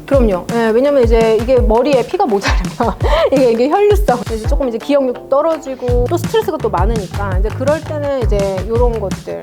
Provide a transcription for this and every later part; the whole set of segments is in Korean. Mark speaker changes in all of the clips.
Speaker 1: 그럼요. 네, 왜냐면 이제 이게 머리에 피가 모자라면 이게 혈류성 이제 조금 이제 기억력 떨어지고 또 스트레스가 또 많으니까 이제 그럴 때는 이제 이런 것들.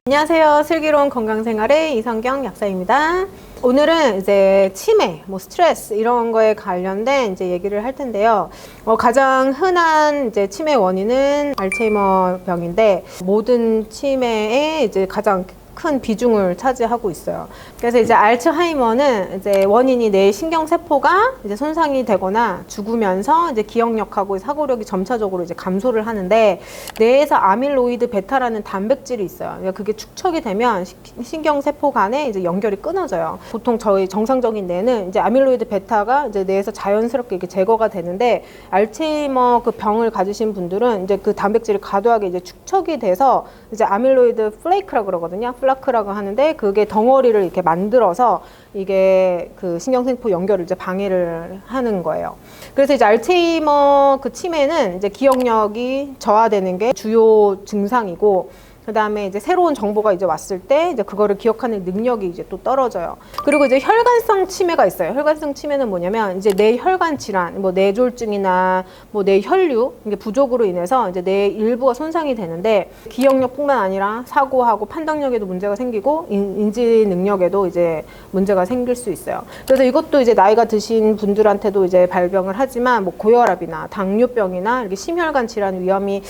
Speaker 1: 안녕하세요. 슬기로운 건강생활의 이성경 약사입니다. 오늘은 이제 치매, 뭐 스트레스 이런 거에 관련된 이제 얘기를 할 텐데요. 가장 흔한 이제 치매 원인은 알츠하이머 병인데 모든 치매의 이제 가장 큰 비중을 차지하고 있어요. 그래서 이제 알츠하이머는 이제 원인이 뇌 신경세포가 이제 손상이 되거나 죽으면서 이제 기억력하고 사고력이 점차적으로 이제 감소를 하는데 뇌에서 아밀로이드 베타라는 단백질이 있어요. 그러니까 그게 축적이 되면 신경세포 간에 이제 연결이 끊어져요. 보통 저희 정상적인 뇌는 이제 아밀로이드 베타가 이제 뇌에서 자연스럽게 이렇게 제거가 되는데 알츠하이머 그 병을 가지신 분들은 이제 그 단백질이 과도하게 이제 축적이 돼서 이제 아밀로이드 플레이크라고 그러거든요. 플라크라고 하는데 그게 덩어리를 이렇게 만들어서 이게 그 신경세포 연결을 이제 방해를 하는 거예요. 그래서 이제 알츠하이머 그 치매는 이제 기억력이 저하되는 게 주요 증상이고 그 다음에 이제 새로운 정보가 이제 왔을 때 이제 그거를 기억하는 능력이 이제 또 떨어져요. 그리고 이제 혈관성 치매가 있어요. 혈관성 치매는 뭐냐면 이제 뇌혈관 질환, 뭐 뇌졸중이나 뭐 뇌혈류 이게 부족으로 인해서 이제 뇌 일부가 손상이 되는데 기억력뿐만 아니라 사고하고 판단력에도 문제가 생기고 인지 능력에도 이제 문제가 생길 수 있어요. 그래서 이것도 이제 나이가 드신 분들한테도 이제 발병을 하지만 뭐 고혈압이나 당뇨병이나 이렇게 심혈관 질환 위험이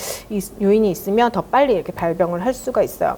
Speaker 1: 요인이 있으면 더 빨리 이렇게 발병을 할 수가 있어요.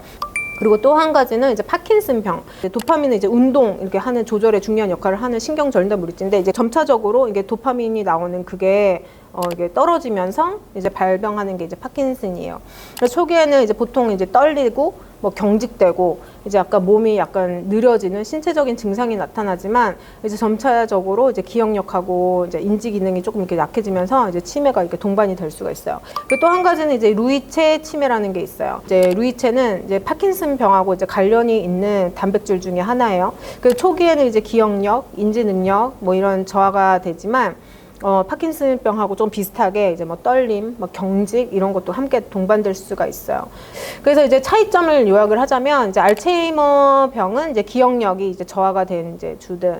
Speaker 1: 그리고 또 한 가지는 이제 파킨슨병. 도파민은 이제 운동 이렇게 하는 조절에 중요한 역할을 하는 신경 전달 물질인데 이제 점차적으로 이게 도파민이 나오는 그게 이게 떨어지면서 이제 발병하는 게 이제 파킨슨이에요. 그래서 초기에는 이제 보통 이제 떨리고 뭐 경직되고 이제 약간 몸이 약간 느려지는 신체적인 증상이 나타나지만 이제 점차적으로 이제 기억력하고 이제 인지 기능이 조금 이렇게 약해지면서 이제 치매가 이렇게 동반이 될 수가 있어요. 또 한 가지는 이제 루이체 치매라는 게 있어요. 이제 루이체는 이제 파킨슨 병하고 이제 관련이 있는 단백질 중에 하나예요. 그래서 초기에는 이제 기억력, 인지 능력 뭐 이런 저하가 되지만 파킨슨병하고 좀 비슷하게 이제 뭐 떨림, 뭐 경직 이런 것도 함께 동반될 수가 있어요. 그래서 이제 차이점을 요약을 하자면 이제 알츠하이머 병은 이제 기억력이 이제 저하가 된 이제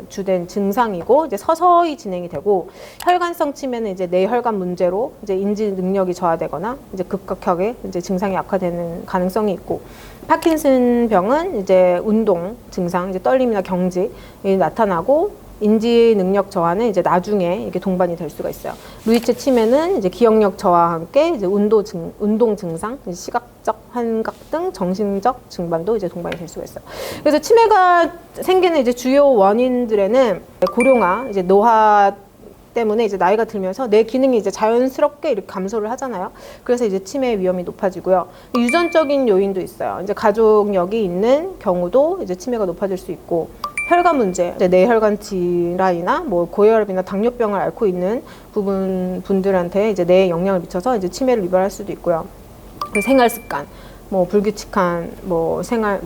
Speaker 1: 주된 증상이고 이제 서서히 진행이 되고 혈관성 치매는 이제 뇌혈관 문제로 이제 인지 능력이 저하되거나 이제 급격하게 이제 증상이 악화되는 가능성이 있고 파킨슨 병은 이제 운동 증상, 이제 떨림이나 경직이 나타나고 인지 능력 저하는 이제 나중에 이게 동반이 될 수가 있어요. 루이체 치매는 이제 기억력 저하와 함께 이제 운동 증상, 시각적 환각 등 정신적 증반도 이제 동반이 될 수가 있어요. 그래서 치매가 생기는 이제 주요 원인들에는 고령화, 이제 노화 때문에 이제 나이가 들면서 뇌 기능이 이제 자연스럽게 이렇게 감소를 하잖아요. 그래서 이제 치매 위험이 높아지고요. 유전적인 요인도 있어요. 이제 가족력이 있는 경우도 이제 치매가 높아질 수 있고. 혈관 문제, 뇌혈관 질환이나 뭐 고혈압이나 당뇨병을 앓고 있는 분들한테 이제 뇌에 영향을 미쳐서 이제 치매를 유발할 수도 있고요. 생활 습관, 뭐 불규칙한 뭐 생활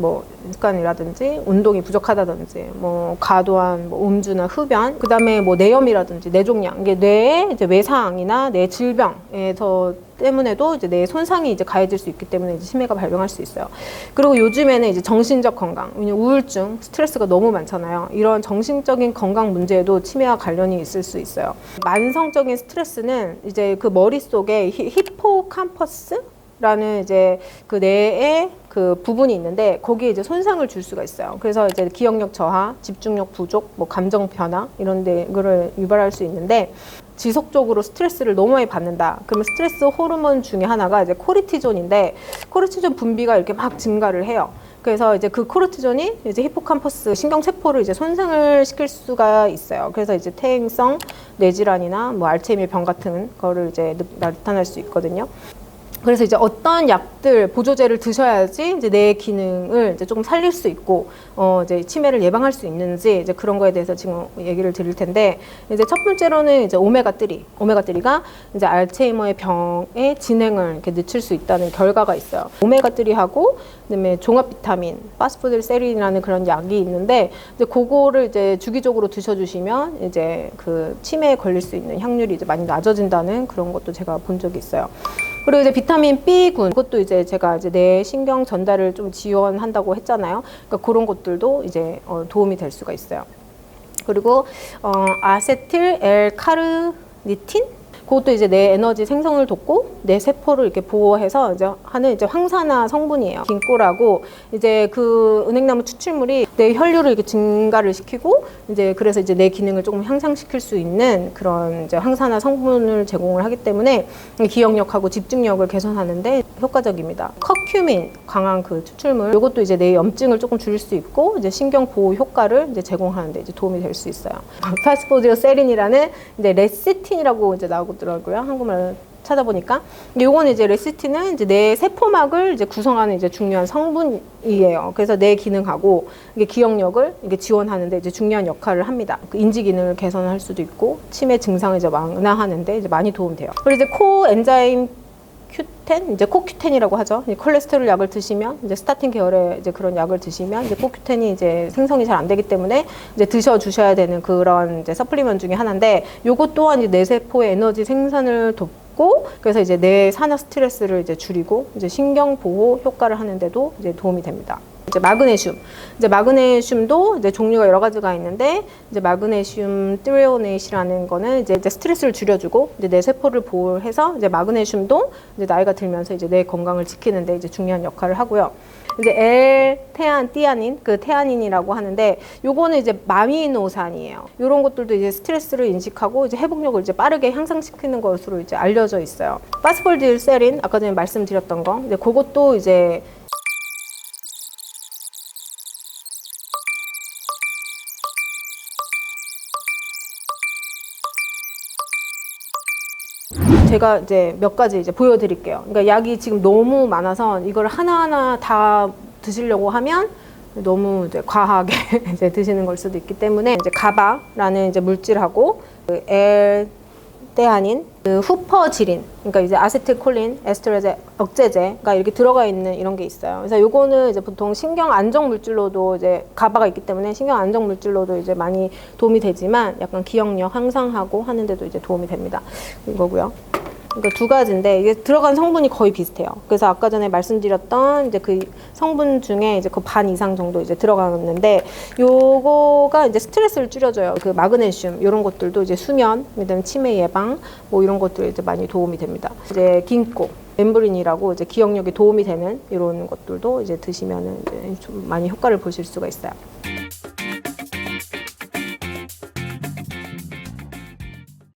Speaker 1: 습관이라든지 운동이 부족하다든지 뭐 과도한 뭐 음주나 흡연, 그다음에 뭐 뇌염이라든지 뇌종양, 이게 뇌의 이제 외상이나 뇌 질병에서 때문에도 이제 뇌 손상이 이제 가해질 수 있기 때문에 이제 치매가 발병할 수 있어요. 그리고 요즘에는 이제 정신적 건강, 왜냐면 우울증, 스트레스가 너무 많잖아요. 이런 정신적인 건강 문제에도 치매와 관련이 있을 수 있어요. 만성적인 스트레스는 이제 그 머릿속에 히포캄퍼스 라는 이제 그 뇌에 그 부분이 있는데 거기에 이제 손상을 줄 수가 있어요. 그래서 이제 기억력 저하, 집중력 부족, 뭐 감정 변화 이런 데를 유발할 수 있는데 지속적으로 스트레스를 너무 많이 받는다. 그러면 스트레스 호르몬 중에 하나가 이제 코르티존인데 코르티존 분비가 이렇게 막 증가를 해요. 그래서 이제 그 코르티존이 이제 히포캄퍼스 신경세포를 이제 손상을 시킬 수가 있어요. 그래서 이제 퇴행성 뇌질환이나 뭐 알츠하이머 병 같은 거를 이제 나타날 수 있거든요. 그래서 이제 어떤 약들, 보조제를 드셔야지 이제 뇌 기능을 이제 조금 살릴 수 있고, 이제 치매를 예방할 수 있는지 이제 그런 거에 대해서 지금 얘기를 드릴 텐데, 이제 첫 번째로는 이제 오메가3가 이제 알츠하이머의 병의 진행을 이렇게 늦출 수 있다는 결과가 있어요. 오메가3하고 그다음에 종합 비타민, 파스포딜세린이라는 그런 약이 있는데, 이제 그거를 이제 주기적으로 드셔주시면 이제 그 치매에 걸릴 수 있는 확률이 이제 많이 낮아진다는 그런 것도 제가 본 적이 있어요. 그리고 이제 비타민 B군, 그것도 이제 제가 이제 뇌 신경 전달을 좀 지원한다고 했잖아요. 그러니까 그런 것들도 이제 도움이 될 수가 있어요. 그리고 아세틸 L-카르니틴, 그것도 이제 뇌 에너지 생성을 돕고 뇌 세포를 이렇게 보호해서 이제 하는 이제 황산화 성분이에요. 긴꼬라고 이제 그 은행나무 추출물이 뇌 혈류를 이렇게 증가를 시키고 이제 그래서 이제 뇌 기능을 조금 향상시킬 수 있는 그런 이제 황산화 성분을 제공을 하기 때문에 기억력하고 집중력을 개선하는데 효과적입니다. 커큐민, 강한 그 추출물, 이것도 이제 뇌 염증을 조금 줄일 수 있고 이제 신경 보호 효과를 이제 제공하는데 이제 도움이 될 수 있어요. 파스포디오세린이라는 이제 레시틴이라고 이제 나오더라고요. 한국말 찾아보니까. 요거는 이제 레시틴은 이제 뇌 세포막을 이제 구성하는 이제 중요한 성분이에요. 그래서 뇌 기능하고 이게 기억력을 이게 지원하는데 이제 중요한 역할을 합니다. 그 인지 기능을 개선할 수도 있고 치매 증상을 이제 완화하는데 이제 많이 도움돼요. 그리고 이제 코엔자임 큐텐, 이제 코큐텐이라고 하죠. 콜레스테롤 약을 드시면 이제 스타틴 계열의 이제 그런 약을 드시면 이제 코큐텐이 이제 생성이 잘 안 되기 때문에 이제 드셔 주셔야 되는 그런 이제 서플리먼트 중에 하나인데, 요것 또한 이제 뇌 세포의 에너지 생산을 돕고 그래서 이제 뇌 산화 스트레스를 이제 줄이고 이제 신경 보호 효과를 하는데도 이제 도움이 됩니다. 이제 마그네슘. 이제 마그네슘도 이제 종류가 여러 가지가 있는데, 이제 마그네슘 트레오네이트라는 거는 이제 스트레스를 줄여주고 이제 뇌 세포를 보호해서 이제 마그네슘도 이제 나이가 들면서 이제 뇌 건강을 지키는데 이제 중요한 역할을 하고요. 이제 L-테안티아닌, 그 테아닌이라고 하는데, 요거는 이제 마미노산이에요. 요런 것들도 이제 스트레스를 인식하고 이제 회복력을 이제 빠르게 향상시키는 것으로 이제 알려져 있어요. 파스폴디올세린, 아까 전에 말씀드렸던 거, 이제 그것도 이제 제가 이제 몇 가지 이제 보여드릴게요. 그러니까 약이 지금 너무 많아서 이걸 하나하나 다 드시려고 하면 너무 이제 과하게 이제 드시는 걸 수도 있기 때문에 이제 가바라는 이제 물질하고 그 L-테아닌, 그 후퍼지린, 그러니까 이제 아세틸콜린, 에스테레제, 억제제가 이렇게 들어가 있는 이런 게 있어요. 그래서 요거는 이제 보통 신경 안정 물질로도 이제 가바가 있기 때문에 신경 안정 물질로도 이제 많이 도움이 되지만 약간 기억력 향상하고 하는데도 이제 도움이 됩니다. 이거고요. 그러니까 두 가지인데 이게 들어간 성분이 거의 비슷해요. 그래서 아까 전에 말씀드렸던 이제 그 성분 중에 이제 그 반 이상 정도 이제 들어가는데, 요거가 이제 스트레스를 줄여줘요. 그 마그네슘 이런 것들도 이제 수면, 그다음에 치매 예방 뭐 이런 것들 이제 많이 도움이 됩니다. 이제 긴코, 멤브린이라고 이제 기억력에 도움이 되는 이런 것들도 이제 드시면은 이제 좀 많이 효과를 보실 수가 있어요.